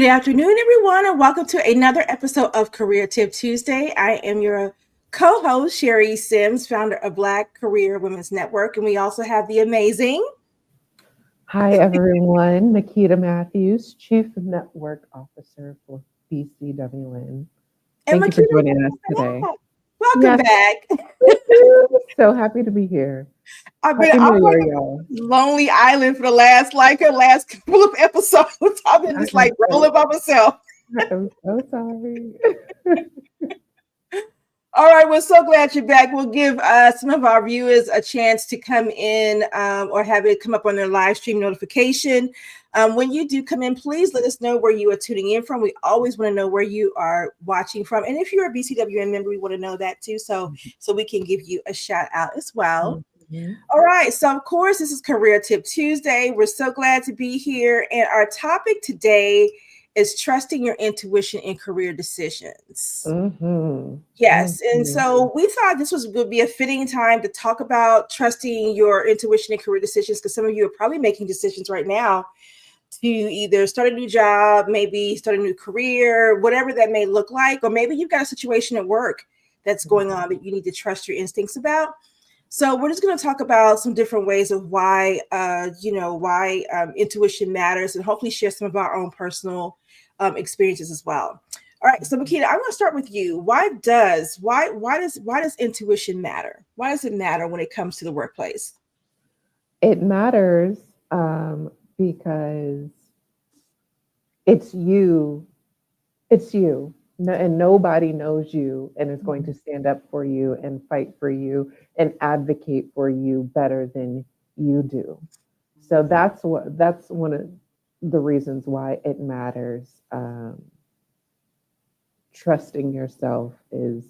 Good afternoon, everyone, and welcome to another episode of Career Tip Tuesday. I am your co-host, Sherry Sims, founder of Black Career Women's Network, and we also have the amazing Hi, everyone. Makeda Matthews, Chief Network Officer for BCWN. and Thank you for Makeda. joining us today. Welcome Yes, back. so happy to be here. I've been Happy off New like Year, a y'all. lonely island for the last couple of episodes. I've been I just am like rolling by myself. so sorry. All right, we're so glad you're back. We'll give some of our viewers a chance to come in or have it come up on their live stream notification. When you do come in, please let us know where you are tuning in from. We always want to know where you are watching from. And if you're a BCWN member, we want to know that too. So we can give you a shout out as well. Mhm. All right. So, of course, this is Career Tip Tuesday. We're so glad to be here. And our topic today is trusting your intuition in career decisions. Mhm. Yes. And Mhm. so we thought this was going to be a fitting time to talk about trusting your intuition in career decisions because some of you are probably making decisions right now to either start a new job, maybe start a new career, whatever that may look like, or maybe you've got a situation at work that's going on that you need to trust your instincts about. So we're just going to talk about some different ways of why, intuition matters, and hopefully share some of our own personal experiences as well. All right, so Makeda, I'm going to start with you. Why does intuition matter? Why does it matter when it comes to the workplace? It matters because it's you. It's you. No, and nobody knows you and is going to stand up for you and fight for you and advocate for you better than you do. So that's one of the reasons why it matters. Trusting yourself is,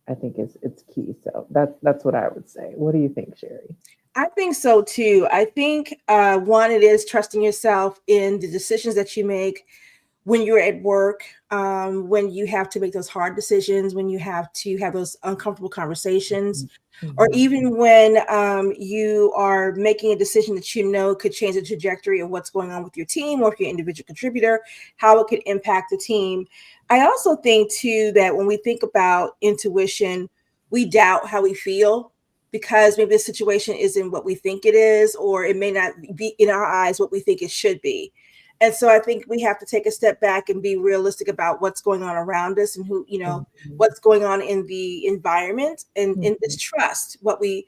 I think, is it's key. So that's what I would say. What do you think, Sherry? I think so too. I think one, it is trusting yourself in the decisions that you make when you're at work, when you have to make those hard decisions, when you have to have those uncomfortable conversations, or Mhm. even when you are making a decision that you know could change the trajectory of what's going on with your team, or if you're an individual contributor, how it could impact the team. I also think too that when we think about intuition, we doubt how we feel because maybe the situation isn't what we think it is, or it may not be in our eyes what we think it should be. And so I think we have to take a step back and be realistic about what's going on around us and Mhm. what's going on in the environment, and Mhm. just trust what we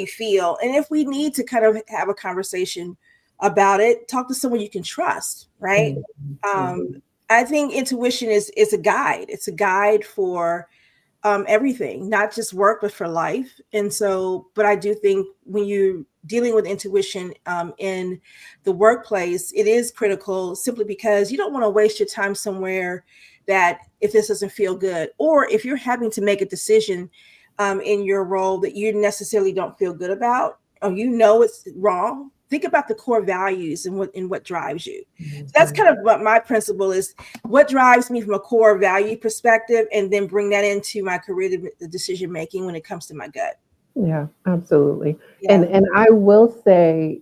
feel. And if we need to kind of have a conversation about it, talk to someone you can trust, right? Mhm. Um, Mhm. I think intuition is a guide. It's a guide for everything, not just work, but for life. And so, but I do think when you're dealing with intuition in the workplace, it is critical simply because you don't want to waste your time somewhere that if this doesn't feel good, or if you're having to make a decision in your role that you necessarily don't feel good about, or you know it's wrong. Think about the core values and what drives you. So that's Mhm. kind of what my principle is, what drives me from a core value perspective, and then bring that into my career decision making when it comes to my gut. Yeah, absolutely. Yeah. And I will say,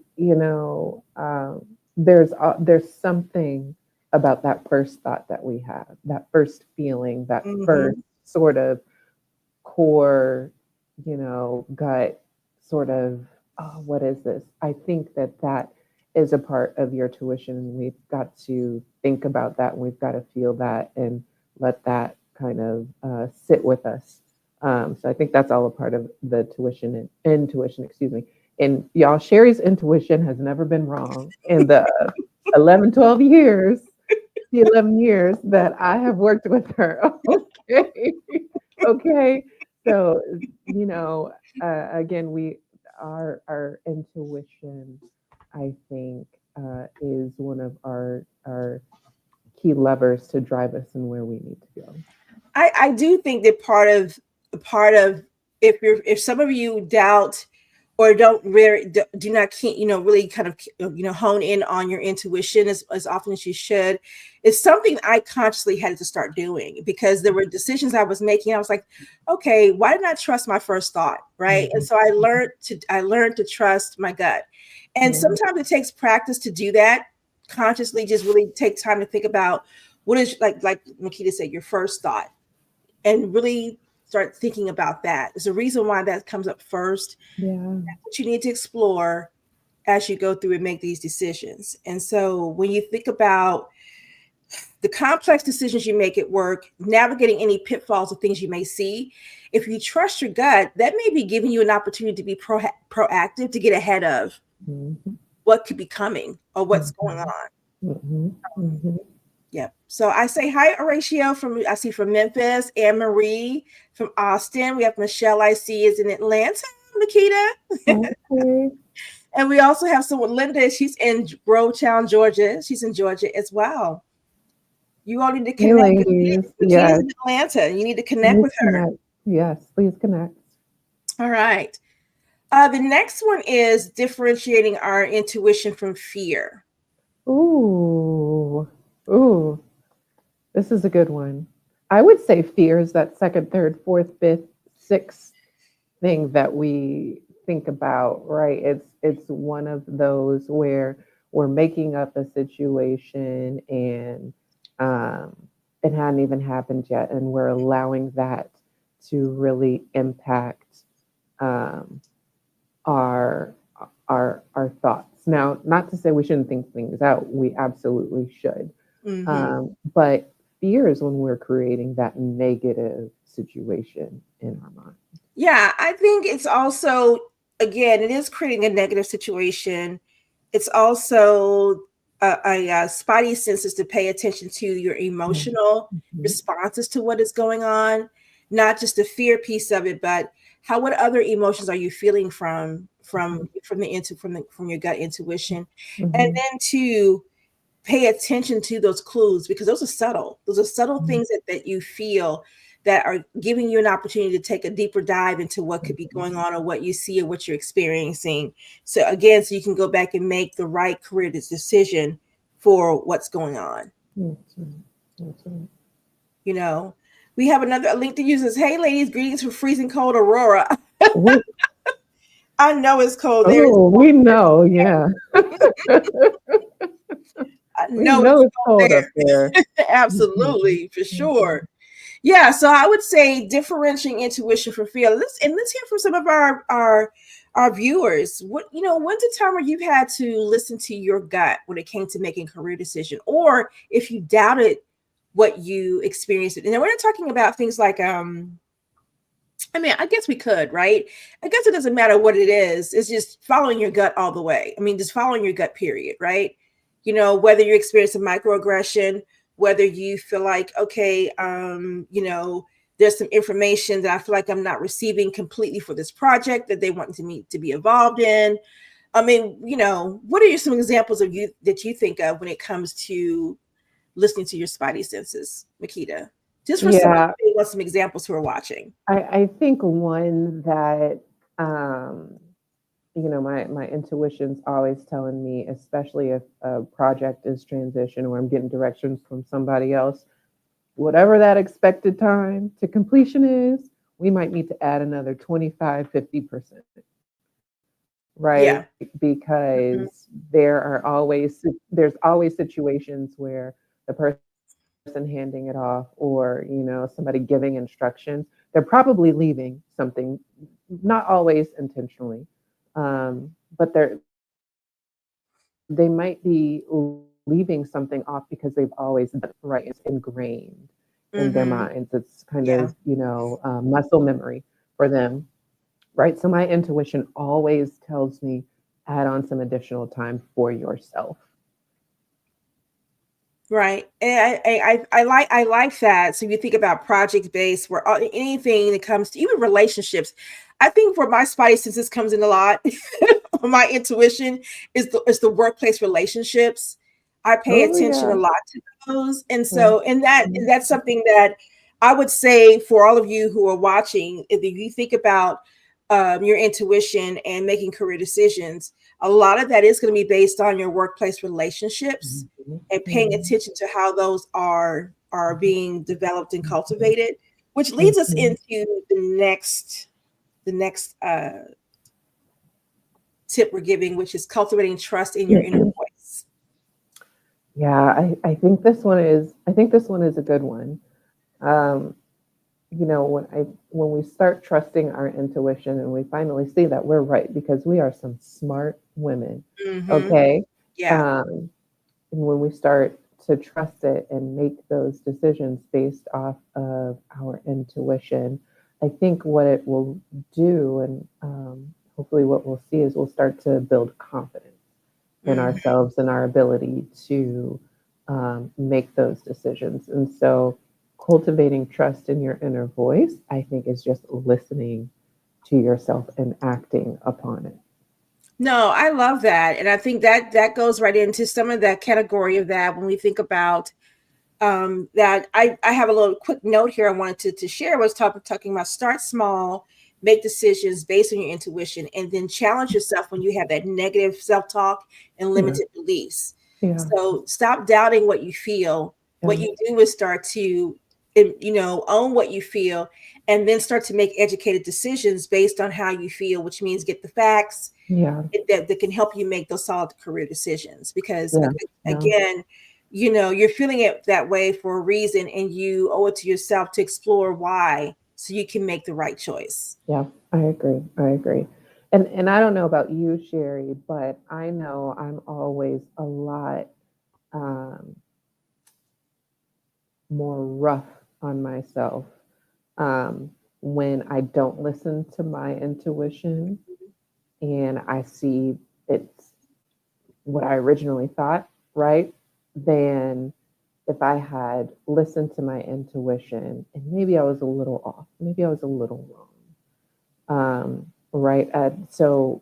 there's something about that first thought that we have, that first feeling, that first Hmm. sort of core, gut sort of, oh, what is this? I think that that is a part of your tuition, and we've got to think about that, and we've got to feel that and let that kind of sit with us. So I think that's all a part of the tuition and intuition, excuse me. And y'all, Sherry's intuition has never been wrong in the 11, 12 years, the 11 years that I have worked with her. Okay. Okay. So, you know, again, our intuition, I think, is one of our key levers to drive us in where we need to go. I do think that part of if some of you doubt or don't really do not really kind of hone in on your intuition as often as you should, it's something I consciously had to start doing because there were decisions I was making. I was like, okay, why didn't I trust my first thought, right? And Mhm. so I learned to trust my gut, and Yeah. sometimes it takes practice to do that. consciously just really take time to think about what is, like Makeda said, your first thought, and really start thinking about that. There's a reason why that comes up first. Yeah. That's what you need to explore as you go through and make these decisions. And so when you think about the complex decisions you make at work, navigating any pitfalls of things you may see, if you trust your gut, that may be giving you an opportunity to be proactive, to get ahead of Mhm. what could be coming or what's going Mhm. on. Mhm. Mhm. Yep. So I say hi, Horatio from, I see from Memphis, Anne Marie from Austin. We have Michelle, I see is in Atlanta, Makeda. Okay. And we also have someone, Linda, she's in Grovetown, Georgia. She's in Georgia as well. You all need to Hey, connect. ladies. Makita's Yes. in Atlanta. You need to connect Please with her. connect. Yes. Please connect. All right. The next one is differentiating our intuition from fear. Ooh. Ooh. This is a good one. I would say fear is that second, third, fourth, fifth, sixth thing that we think about, right? It's one of those where we're making up a situation and um, it hadn't even happened yet, and we're allowing that to really impact um, our our thoughts. Now, not to say we shouldn't think things out. We absolutely should. Hmm. But fear is when we're creating that negative situation in our mind. Yeah, I think it's also, again, it is creating a negative situation. It's also a spidey senses to pay attention to your emotional Mhm. responses to what is going on, not just the fear piece of it, but how, what other emotions are you feeling from the into from your gut intuition, and Mhm. then to pay attention to those clues, because those are subtle. Those are subtle Mhm. things that you feel that are giving you an opportunity to take a deeper dive into what could be Mhm. going on or what you see or what you're experiencing. So again, so you can go back and make the right career decision for what's going on. That's right. That's right. You know, we have another link to use. Is, hey ladies, greetings from freezing cold Aurora. Ooh. I know it's cold there. It's Oh, cold we know, yeah. I We know know it's it's cold cold up there. there. Mhm. Absolutely, for Mhm. sure. Yeah, so I would say differentiating intuition from fear. Let's hear from some of our viewers. What, when's a time where you've had to listen to your gut when it came to making a career decision, or if you doubted what you experienced? And we're not talking about things like I mean, I guess we could, right? I guess it doesn't matter what it is. It's just following your gut all the way. I mean, just following your gut, period, right? Whether you experience a microaggression, whether you feel like, okay, there's some information that I feel like I'm not receiving completely for this project that they want me to be involved in. I mean, what are some examples of you that you think of when it comes to listening to your spidey senses, Makeda? Just for some, Yeah, want some examples who are watching. I think one that my intuition's always telling me, especially if a project is transition or I'm getting directions from somebody else, whatever that expected time to completion is, we might need to add another 25, 50%, Yeah. right? Because Mhm. there's always situations where the person handing it off or, somebody giving instructions, they're probably leaving something, not always intentionally. But they might be leaving something off because they've always done it, right? It's ingrained in their minds. It's kind of, Mhm. Yeah. muscle memory for them, right? So my intuition always tells me add on some additional time for yourself. Right. And I like that. So you think about project based, where anything that comes to even relationships, I think where my spidey senses comes in a lot, my intuition is the workplace relationships. I pay Oh attention a yeah. lot to those, and Yeah. so and that Mhm. and that's something that I would say for all of you who are watching, if you think about your intuition and making career decisions, a lot of that is going to be based on your workplace relationships Mhm. and paying Mhm. attention to how those are being developed and Mhm. cultivated, which leads us Mhm. into the next tip we're giving, which is cultivating trust in your inner voice. Yeah, I think this one is a good one. Um, when we start trusting our intuition and we finally see that we're right because we are some smart women, Hmm. okay? Yeah. And when we start to trust it and make those decisions based off of our intuition, I think what it will do, and hopefully what we'll see, is we'll start to build confidence in Hmm. ourselves and our ability to make those decisions. And so, cultivating trust in your inner voice, I think, is just listening to yourself and acting upon it. No, I love that. And I think that that goes right into some of that category of that when we think about that I have a little quick note here I wanted to share was talking about start small, make decisions based on your intuition, and then challenge yourself when you have that negative self-talk and Yeah, limited beliefs. yeah, So stop doubting what you feel. yeah, What you do is start to own what you feel, and then start to make educated decisions based on how you feel, which means get the facts yeah, that can help you make those solid career decisions because yeah, yeah, again, you're feeling it that way for a reason and you owe it to yourself to explore why so you can make the right choice. yeah. I agree. I agree. And I don't know about you, Sherry, but I know I'm always a lot um, more rough on myself um, when I don't listen to my intuition and I see it's what I originally thought, right? Than if I had listened to my intuition and maybe I was a little off, maybe I was a little wrong, right? So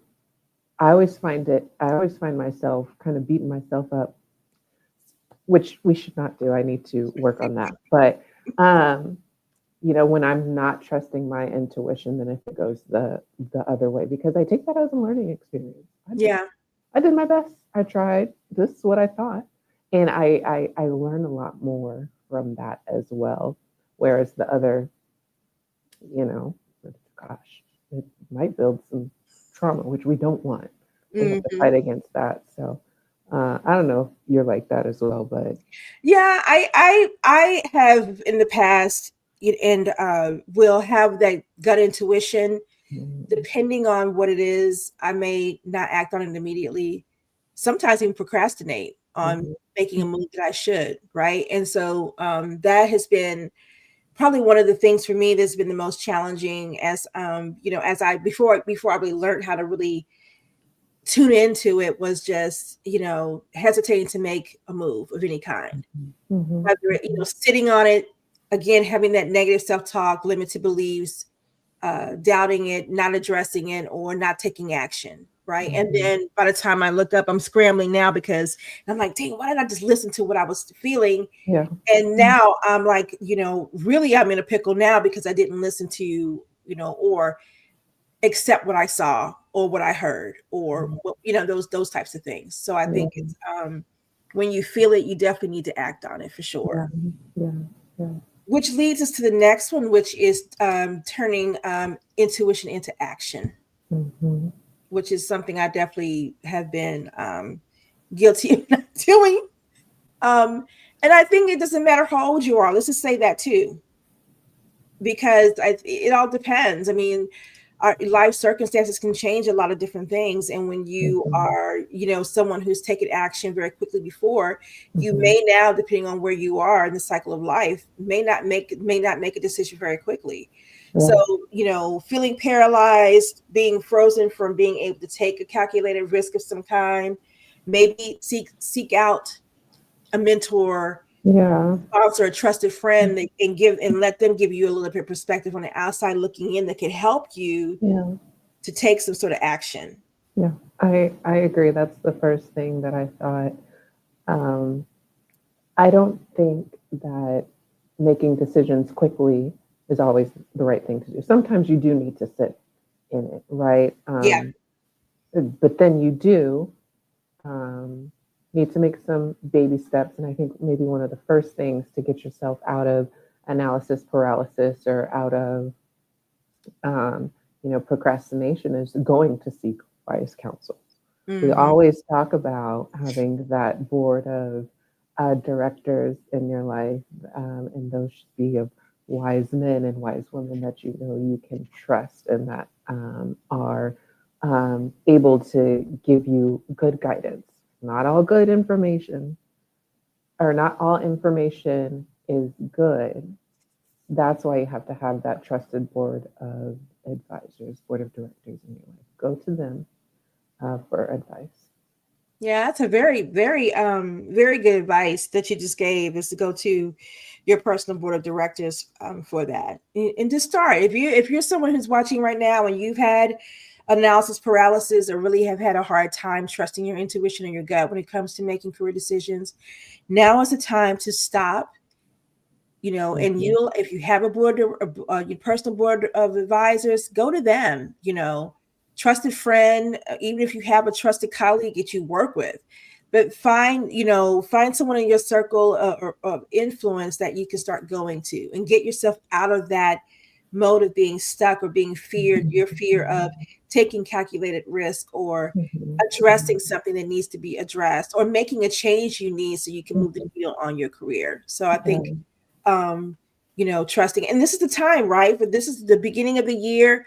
I always find myself kind of beating myself up, which we should not do. I need to work on that. But um, when I'm not trusting my intuition, then if it goes the other way, because I take that as a learning experience. Yeah. I did my best. I tried. This is what I thought, and I learn a lot more from that as well. Whereas the other, you know, gosh, it might build some trauma, which we don't want. We have to Hmm. fight against that. So I don't know if you're like that as well, but Yeah, I have in the past and will have that gut intuition. mm, Depending on what it is, I may not act on it immediately. Sometimes even procrastinate on mhm, making a move that I should, right? And so that has been probably one of the things for me that's been the most challenging as as I before I really learned how to really tune into it was just hesitating to make a move of any kind, mhm, mhm, whether sitting on it, again having that negative self-talk, limited beliefs, doubting it, not addressing it, or not taking action. Right. And mhm. then by the time I look up, I'm scrambling now because I'm like, dang, why did I just listen to what I was feeling? Yeah, And now I'm like, really I'm in a pickle now because I didn't listen to, or accept what I saw or what I heard or those types of things. So I yeah, think it's when you feel it, you definitely need to act on it for sure. yeah, yeah, yeah. Which leads us to the next one, which is turning intuition into action, Mhm. which is something I definitely have been guilty of not doing. Um, and I think it doesn't matter how old you are. Let's just say that too, because it all depends. I mean, our life circumstances can change a lot of different things, and when you Mhm, are, someone who's taken action very quickly before, you mhm. may now, depending on where you are in the cycle of life, may not make a decision very quickly. So, Yeah, feeling paralyzed, being frozen from being able to take a calculated risk of some kind, maybe seek out a mentor, yeah, sponsor, a trusted friend that can give and let them give you a little bit of perspective on the outside looking in that can help you yeah, to take some sort of action. yeah. I agree. That's the first thing that I thought. Um, I don't think that making decisions quickly is always the right thing to do. Sometimes you do need to sit in it, right? Yeah. But then you do um, need to make some baby steps. And I think maybe one of the first things to get yourself out of analysis paralysis or out of um, procrastination is going to seek wise counsel. We Hmm. always talk about having that board of directors in your life, and those should be of wise men and wise women that you know you can trust and that are able to give you good guidance. Not all good information, or not all information is good. That's why you have to have that trusted board of advisors, board of directors in your life. Go to them for advice. Yeah, that's a very, very, very good advice that you just gave, is to go to your personal board of directors for that, and to start. If you're someone who's watching right now and you've had analysis paralysis or really have had a hard time trusting your intuition and your gut when it comes to making career decisions, now is the time to stop. And Mhm. you'll, if you have a board, your personal board of advisors, go to them. Trusted friend, even if you have a trusted colleague that you work with, but find someone in your circle of influence that you can start going to, and get yourself out of that mode of being stuck or being feared, your fear of taking calculated risk, or Mhm. addressing something that needs to be addressed, or making a change you need so you can move the Mhm. needle on your career. So I think, Yeah. um, trusting. And this is the time, right? But this is the beginning of the year.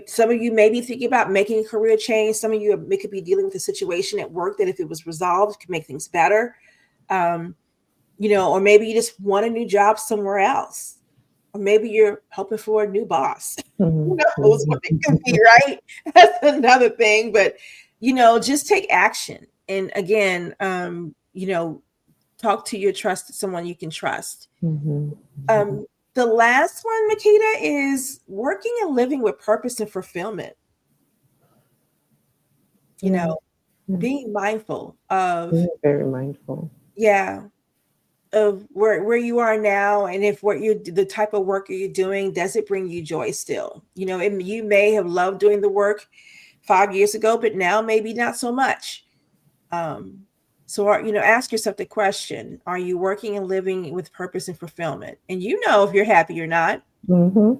Some of you may be thinking about making a career change. Some of you could be dealing with a situation at work that, if it was resolved, could make things better. Um, or maybe you just want a new job somewhere else. Or maybe you're hoping for a new boss. Who Mhm. knows what it could be, Mhm. right? That's another thing. But, just take action. And again, talk to your trusted someone you can trust. Mhm. Um, the last one, Makeda, is working and living with purpose and fulfillment. You Yeah. know, Yeah. being mindful of, Being very mindful. yeah, of where you are now, and if what you're the type of work you're doing, does it bring you joy still? You may have loved doing the work 5 years ago, but now maybe not so much. Um, so, ask yourself the question: are you working and living with purpose and fulfillment? And if you're happy or not. Hmm.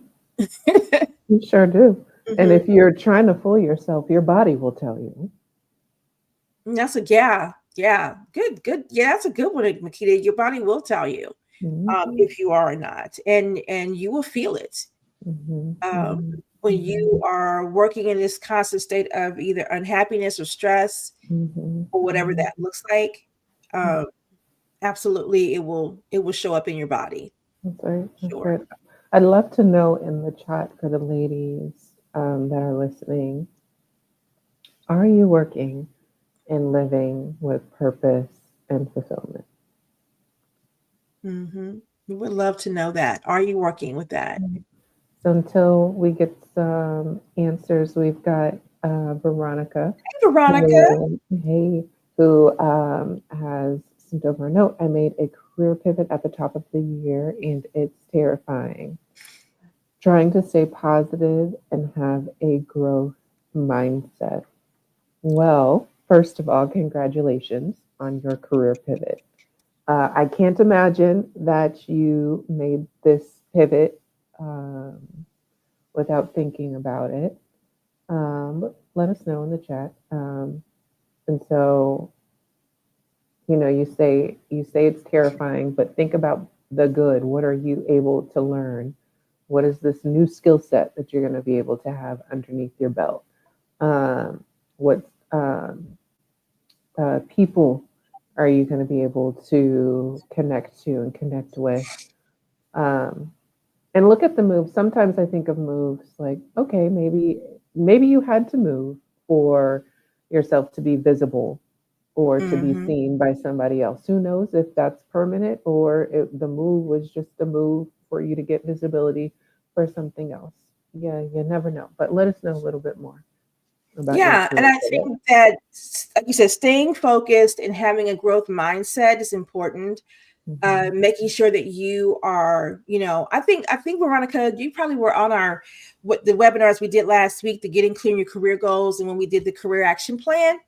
You sure do. And Hmm. if you're trying to fool yourself, your body will tell you. That's yeah, good. Yeah, that's a good one, Makita. Your body will tell you Hmm. if you are or not, and you will feel it. Hmm. Um, Hmm. when you are working in this constant state of either unhappiness or stress, Hmm. or whatever Hmm. that looks like, um, absolutely, it will show up in your body. That's right. That's Sure. right. I'd love to know in the chat for the ladies that are listening, are you working and living with purpose and fulfillment? Hmm. We would love to know that. Are you working with that? Right. So until we get some answers, we've got Veronica, Hey, Veronica. who, hey, who has sent over a note. I made a career pivot at the top of the year, and it's terrifying. Trying to stay positive and have a growth mindset. Well, first of all, congratulations on your career pivot. I can't imagine that you made this pivot without thinking about it. Let us know in the chat. And so, you say it's terrifying, but think about the good. What are you able to learn? What is this new skill set that you're going to be able to have underneath your belt? What people are you going to be able to connect to and connect with? Um, and look at the move. Sometimes I think of moves like, okay, maybe you had to move for yourself to be visible or to be Hmm. seen by somebody else. Who knows if that's permanent or if the move was just a move for you to get visibility for something else. Yeah, you never know. But let us know a little bit more about your Yeah, and career I pivot. think that, like you said, staying focused and having a growth mindset is important. Mm-hmm. Making sure that you are, I think Veronica, you probably were on our what the webinars we did last week, the Getting Clear on Your Career Goals, and when we did the career action plan.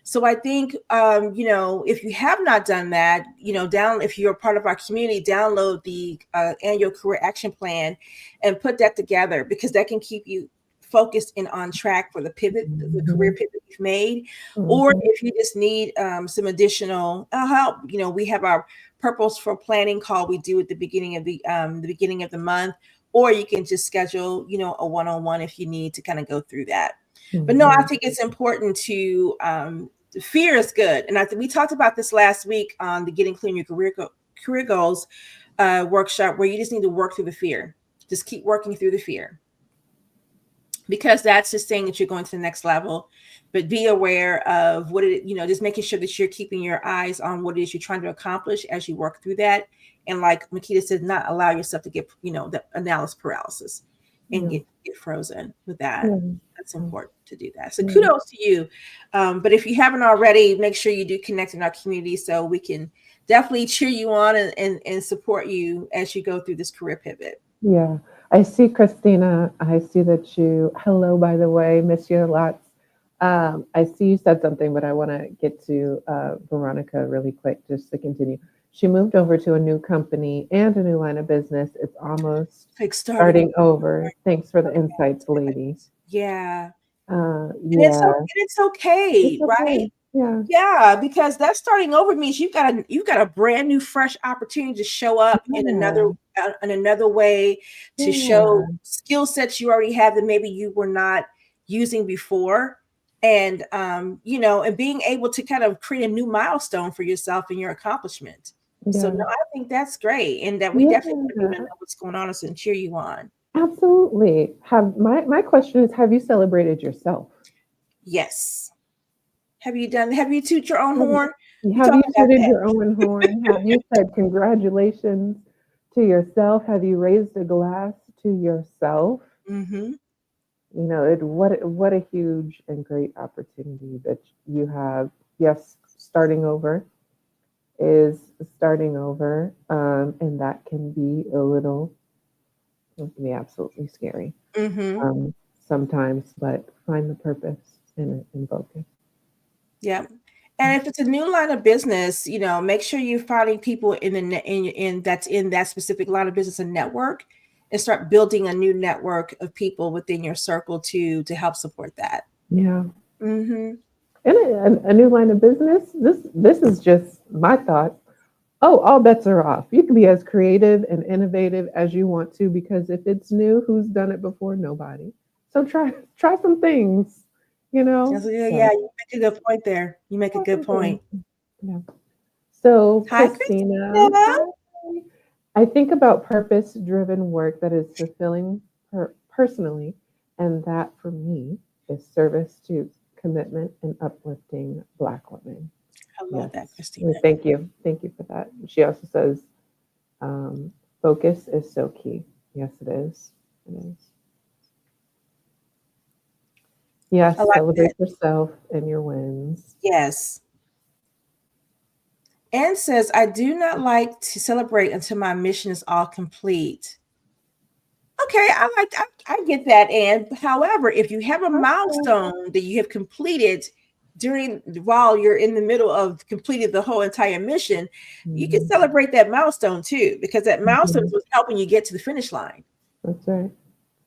So I think, if you have not done that, if you're a part of our community, download the annual career action plan and put that together, because that can keep you focused and on track for the pivot, the career Mhm. pivot you've made, or Mhm. if you just need some additional help, we have our purposeful planning call we do at the beginning of the month, or you can just schedule, a one-on-one if you need to kind of go through that. But no, I Mhm. think it's important to fear is good, and I think we talked about this last week on the Getting Clear on Your career goals workshop, where you just need to work through the fear. Just keep working through the fear, because that's just saying that you're going to the next level. But be aware of what it, just making sure that you're keeping your eyes on what it is you're trying to accomplish as you work through that. And like Makeda said, not allow yourself to get, the analysis paralysis and Yeah. get frozen with that. Yeah. That's Yeah. important to do that. So Yeah. kudos to you. But if you haven't already, make sure you do connect in our community so we can definitely cheer you on and support you as you go through this career pivot. Yeah. I see Christina. I see that you, hello, by the way, miss you lots. I see you said something, but I want to get to Veronica really quick just to continue. She moved over to a new company and a new line of business. It's almost Like starting starting over. Thanks for the insights, lady. Yeah. Yeah, And it's okay, it's okay. right? Yeah, Yeah, because that starting over means you've got a brand new fresh opportunity to show up yeah, in another way, to show yeah, skill sets you already have that maybe you were not using before. And and being able to kind of create a new milestone for yourself and your accomplishment. So no, yeah, I think that's great. And that we definitely want people to yeah. know what's going on and cheer you on. Absolutely. Have my question is, have you celebrated yourself? Yes. Have you toot your own Have you, horn? We have you talked about tooted that. your own horn? Have you said congratulations to yourself? Have you raised a glass to yourself? Mm-hmm. What a huge and great opportunity that you have. Yes, starting over is starting over, and that can be it can be absolutely scary Mm-hmm. um, sometimes. But find the purpose in it and focus. Yeah. And if it's a new line of business, make sure you're finding people in that's in that specific line of business and network, and start building a new network of people within your circle to help support that. Yeah, Mm-hmm. and a new line of business. This is just my thought. Oh, all bets are off. You can be as creative and innovative as you want to because if it's new, who's done it before? Nobody. So try some things, you know. Yeah, So you make a good point there. You make a try good some things. point. Yeah. So Hi, Christina, Christina. hi. I think about purpose-driven work that is fulfilling personally, and that for me is service to commitment and uplifting Black women. I love Yes. that, Christina. Well, thank you. Thank you for that. She also says, um, focus is so key. Yes, it is. It is. I Yes, like that. celebrate yourself and your wins. Yes. Anne says, I do not like to celebrate until my mission is all complete. Okay, I get that, Anne. However, if you have a Okay. milestone that you have completed during while you're in the middle of completing the whole entire mission, you can Mhm. celebrate that milestone too, because that milestone is Mhm. what's helping you get to the finish line. That's right.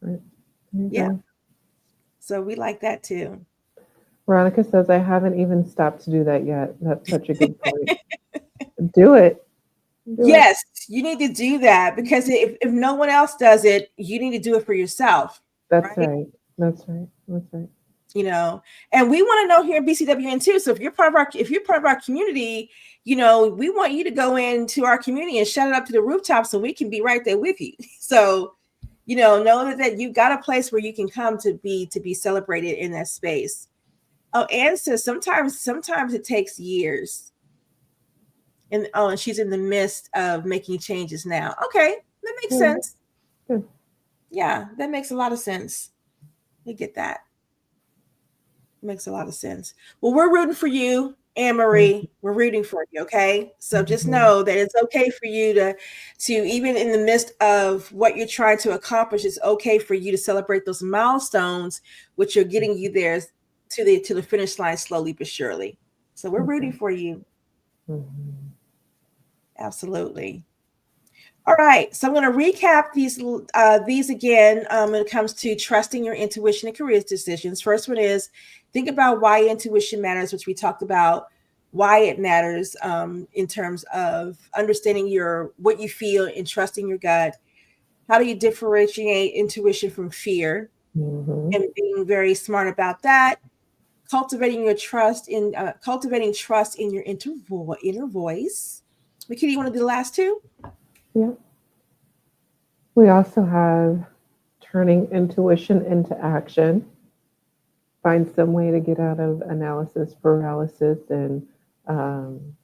Right. There you Yeah, go. so we like that too. Veronica says, I haven't even stopped to do that yet. That's such a good point. Do it. Do it. Yes, you need to do that, because if no one else does it, you need to do it for yourself, That's right? right. That's right. That's right. And we want to know here in BCWN too. So if you're part of our community, we want you to go into our community and shout it up to the rooftop so we can be right there with you. So know that you've got a place where you can come to be celebrated in that space. Oh, Anne says sometimes it takes years. And she's in the midst of making changes now. Okay, that makes Good. sense. Good. Yeah, that makes a lot of sense. We get that. Makes a lot of sense. Well, we're rooting for you, Anne Marie. We're rooting for you. Okay, so just Mhm. know that it's okay for you to even in the midst of what you're trying to accomplish, it's okay for you to celebrate those milestones, which are getting you there to the finish line slowly but surely. So we're rooting Okay. for you. Mhm. Absolutely. All right, so I'm going to recap these again when it comes to trusting your intuition and career decisions. First one is think about why intuition matters, which we talked about why it matters in terms of understanding your what you feel and trusting your gut. How do you differentiate intuition from fear Mm-hmm. and being very smart about that? Cultivating trust in your inner voice. Makita, you want to do the last two? Yeah. We also have turning intuition into action. Find some way to get out of analysis paralysis and, um,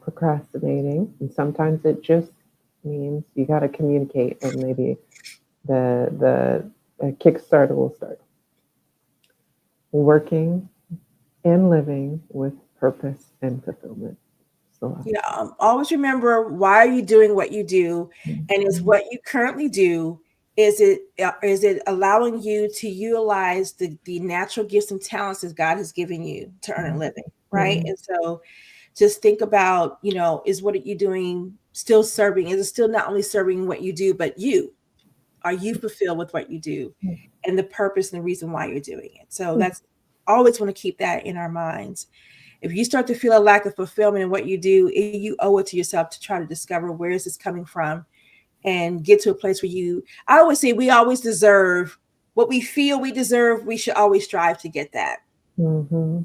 procrastinating. And sometimes it just means you got to communicate, and maybe the Kickstarter will start. Working and living with purpose and fulfillment. So, Yeah, always remember why are you doing what you do, and is mhm, what you currently do is it allowing you to utilize the natural gifts and talents that God has given you to earn a living, right? mhm, And so just think about is what are you doing still serving? Is it still not only serving what you do, but are you fulfilled with what you do and the purpose and the reason why you're doing it? So mhm, that's always want to keep that in our minds. If you start to feel a lack of fulfillment in what you do, you owe it to yourself to try to discover where is this coming from and get to a place where I always say we always deserve what we feel we deserve. We should always strive to get that. mhm.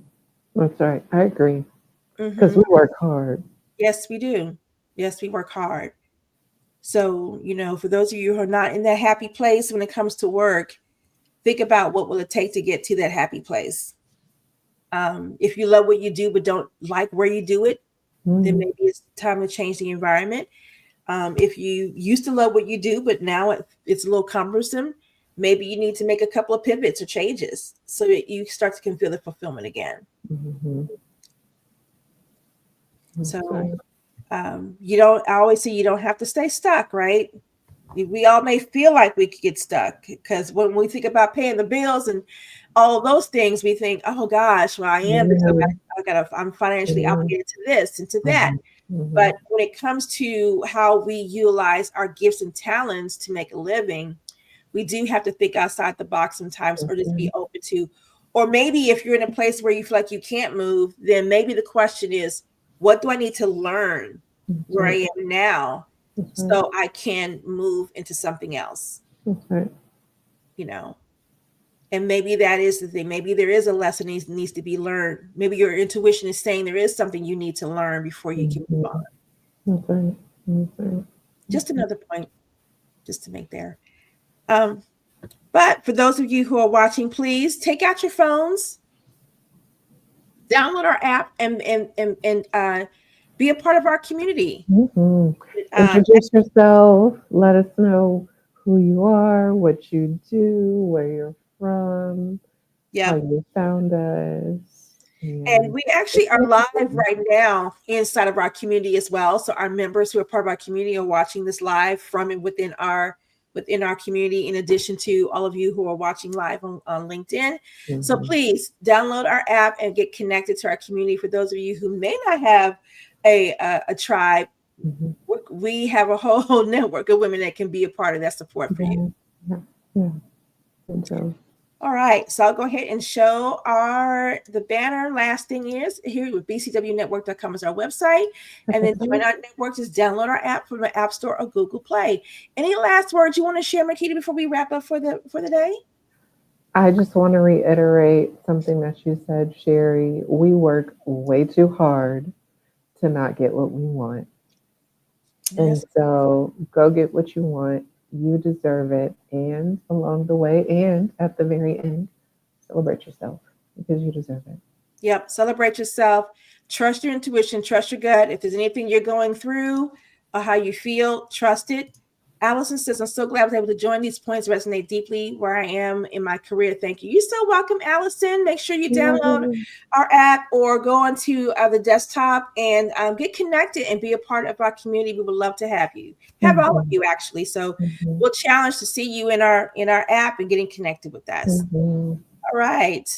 That's right. I agree. Because Hmm. we work hard. Yes, we do. Yes, we work hard. So, for those of you who are not in that happy place when it comes to work, think about what will it take to get to that happy place. If you love what you do but don't like where you do it, then Mhm, maybe it's time to change the environment. If you used to love what you do, but now it's a little cumbersome, maybe you need to make a couple of pivots or changes so that you start to can feel the fulfillment again. mhm. That's So right. you don't. I always say you don't have to stay stuck, right? We all may feel like we could get stuck because when we think about paying the bills and all of those things, we think, "Oh gosh, well I am because Mhm, I'm financially mhm, obligated to this and to that." mhm, But mhm, when it comes to how we utilize our gifts and talents to make a living, we do have to think outside the box sometimes or just be mhm. open to, or maybe if you're in a place where you feel like you can't move, then maybe the question is, what do I need to learn That's where right. I am now That's right. so I can move into something else, That's right. you know? And maybe that is the thing. Maybe there is a lesson needs to be learned. Maybe your intuition is saying there is something you need to learn before you can move Mhm. on. That's right. That's right. Just Mhm. another point just to make there. Um, but for those of you who are watching, please take out your phones, download our app, and be a part of our community. Mhm. Uh, Introduce yourself. Let us know who you are, what you do, where you're from, how yep. you found us, And and we just actually are make it live fun. right now inside of our community as well. So our members who are part of our community are watching this live from and within our community, in addition to all of you who are watching live on LinkedIn. So Mhm, please download our app and get connected to our community. For those of you who may not have a tribe, mhm. we have a whole network of women that can be a part of that support for you. Yeah, yeah, yeah. Good job. All right, so I'll go ahead and show the banner. Last thing is here with bcwnetwork.com is our website, and then join our network. Just download our app from the App Store or Google Play. Any last words you want to share, Makita, before we wrap up for the day? I just want to reiterate something that you said, Sherry. We work way too hard to not get what we want. And Yes. so go get what you want. You deserve it. And along the way, and at the very end, celebrate yourself because you deserve it. Yep. Celebrate yourself. Trust your intuition. Trust your gut. If there's anything you're going through or how you feel, trust it. Allison says, I'm so glad I was able to join. These points resonate deeply where I am in my career. Thank you. You're so welcome, Allison. Make sure you download Yeah. our app or go onto the desktop and get connected and be a part of our community. We would love to have all of Mhm, you actually. So mhm, we'll challenge to see you in our app and getting connected with us. mhm. All right.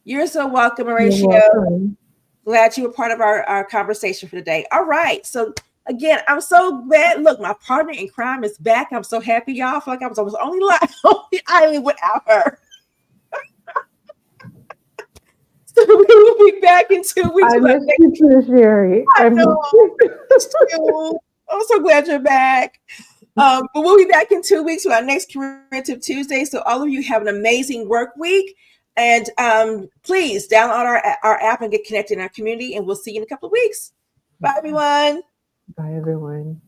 You're so welcome, You're Horatio. welcome. Glad you were part of our conversation for today. All right. So Again, I'm so glad. Look, my partner in crime is back. I'm so happy, y'all. I feel like I was only on the island without her. So we will be back in 2 weeks I with our miss next. you too, Sherry. I I miss know. you. You. I'm so glad you're back. But we'll be back in 2 weeks with our next Creative Tuesday. So all of you have an amazing work week. And please download our app and get connected in our community. And we'll see you in a couple of weeks. Bye, everyone. Bye, everyone.